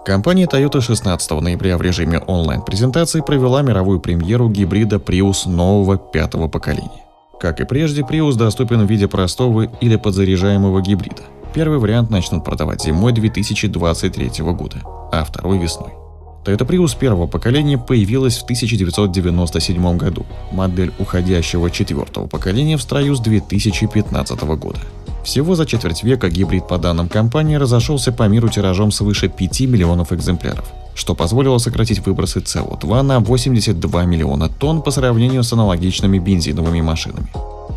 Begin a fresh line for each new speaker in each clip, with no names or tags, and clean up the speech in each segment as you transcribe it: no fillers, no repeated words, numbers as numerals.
Компания Toyota 16 ноября в режиме онлайн-презентации провела мировую премьеру гибрида Prius нового 5-го поколения. Как и прежде, Prius доступен в виде простого или подзаряжаемого гибрида. Первый вариант начнут продавать зимой 2023 года, а второй весной. Toyota Prius первого поколения появилась в 1997 году. Модель уходящего 4-го поколения в строю с 2015 года. Всего за четверть века гибрид, по данным компании, разошелся по миру тиражом свыше 5 миллионов экземпляров, что позволило сократить выбросы СО2 на 82 миллиона тонн по сравнению с аналогичными бензиновыми машинами.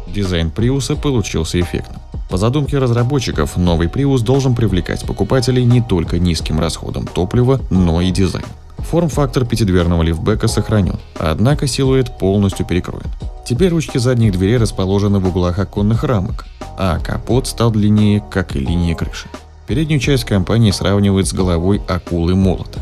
Дизайн Prius получился эффектным. По задумке разработчиков, новый Prius должен привлекать покупателей не только низким расходом топлива, но и дизайном. Форм-фактор пятидверного лифтбека сохранен, однако силуэт полностью перекроен. Теперь ручки задних дверей расположены в углах оконных рамок, а капот стал длиннее, как и линия крыши. Переднюю часть компания сравнивает с головой акулы-молота.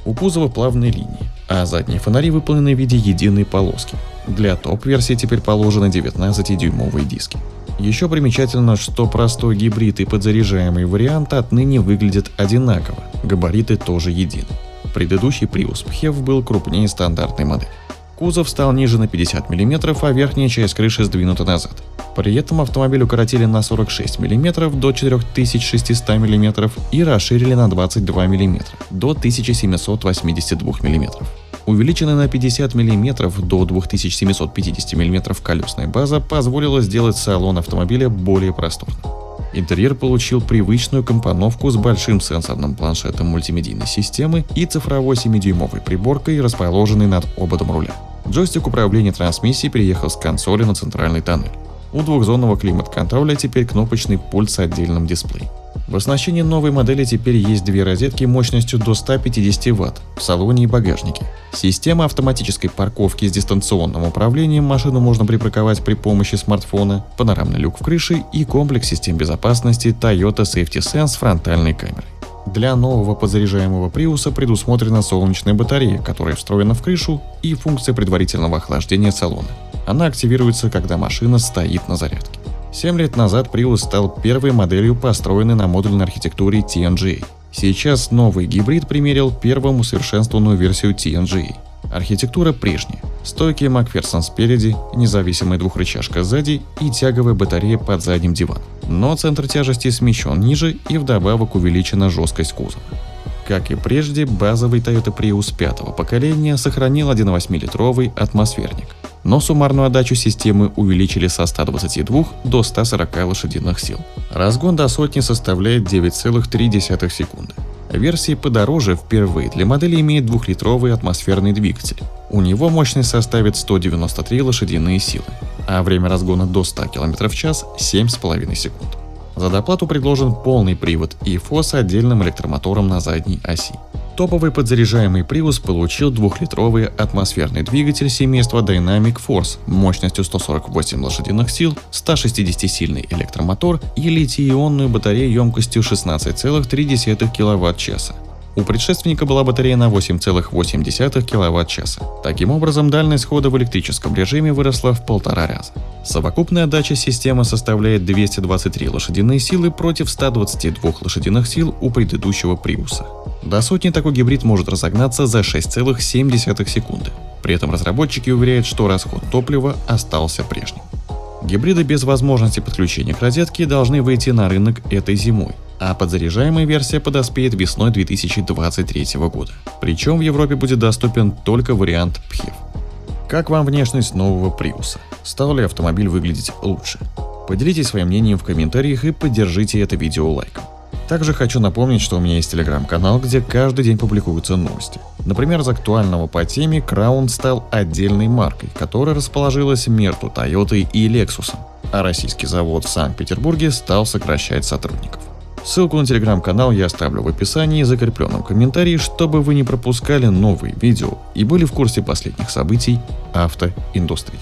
У кузова плавные линии, а задние фонари выполнены в виде единой полоски. Для топ-версии теперь положены 19-дюймовые диски. Еще примечательно, что простой гибрид и подзаряжаемый вариант отныне выглядят одинаково, габариты тоже едины. Предыдущий Prius PHEV был крупнее стандартной модели. Кузов стал ниже на 50 мм, а верхняя часть крыши сдвинута назад. При этом автомобиль укоротили на 46 мм до 4600 мм и расширили на 22 мм до 1782 мм. Увеличенная на 50 мм до 2750 мм колесная база позволила сделать салон автомобиля более просторным. Интерьер получил привычную компоновку с большим сенсорным планшетом мультимедийной системы и цифровой 7-дюймовой приборкой, расположенной над ободом руля. Джойстик управления трансмиссией переехал с консоли на центральный тоннель. У двухзонного климат-контроля теперь кнопочный пульт с отдельным дисплеем. В оснащении новой модели теперь есть две розетки мощностью до 150 Вт в салоне и багажнике. Система автоматической парковки с дистанционным управлением, машину можно припарковать при помощи смартфона, панорамный люк в крыше и комплекс систем безопасности Toyota Safety Sense с фронтальной камерой. Для нового подзаряжаемого Prius предусмотрена солнечная батарея, которая встроена в крышу, и функция предварительного охлаждения салона. Она активируется, когда машина стоит на зарядке. 7 лет назад Prius стал первой моделью, построенной на модульной архитектуре TNGA. Сейчас новый гибрид примерил первую усовершенствованную версию TNGA. Архитектура прежняя. Стойкий Макферсон спереди, независимая двухрычажка сзади и тяговая батарея под задним диваном. Но центр тяжести смещен ниже и вдобавок увеличена жесткость кузова. Как и прежде, базовый Toyota Prius 5-го поколения сохранил 1,8-литровый атмосферник. Но суммарную отдачу системы увеличили со 122 до 140 лошадиных сил. Разгон до сотни составляет 9,3 секунды. Версии подороже впервые для модели имеет 2-литровый атмосферный двигатель. У него мощность составит 193 лошадиные силы, а время разгона до 100 км в час 7,5 секунд. За доплату предложен полный привод ИФО с отдельным электромотором на задней оси. Топовый подзаряжаемый Prius получил 2-литровый атмосферный двигатель семейства Dynamic Force мощностью 148 лошадиных сил, 160-сильный электромотор и литий-ионную батарею емкостью 16,3 кВт-часа. У предшественника была батарея на 8,8 кВт-часа. Таким образом, дальность хода в электрическом режиме выросла в 1,5 раза. Совокупная отдача системы составляет 223 лошадиные силы против 122 лошадиных сил у предыдущего Prius. До сотни такой гибрид может разогнаться за 6,7 секунды. При этом разработчики уверяют, что расход топлива остался прежним. Гибриды без возможности подключения к розетке должны выйти на рынок этой зимой, а подзаряжаемая версия подоспеет весной 2023 года. Причем в Европе будет доступен только вариант PHEV. Как вам внешность нового Prius? Стал ли автомобиль выглядеть лучше? Поделитесь своим мнением в комментариях и поддержите это видео лайком. Также хочу напомнить, что у меня есть телеграм-канал, где каждый день публикуются новости. Например, из актуального по теме Crown стал отдельной маркой, которая расположилась между Toyota и Lexus, а российский завод в Санкт-Петербурге стал сокращать сотрудников. Ссылку на телеграм-канал я оставлю в описании и закрепленном комментарии, чтобы вы не пропускали новые видео и были в курсе последних событий автоиндустрии.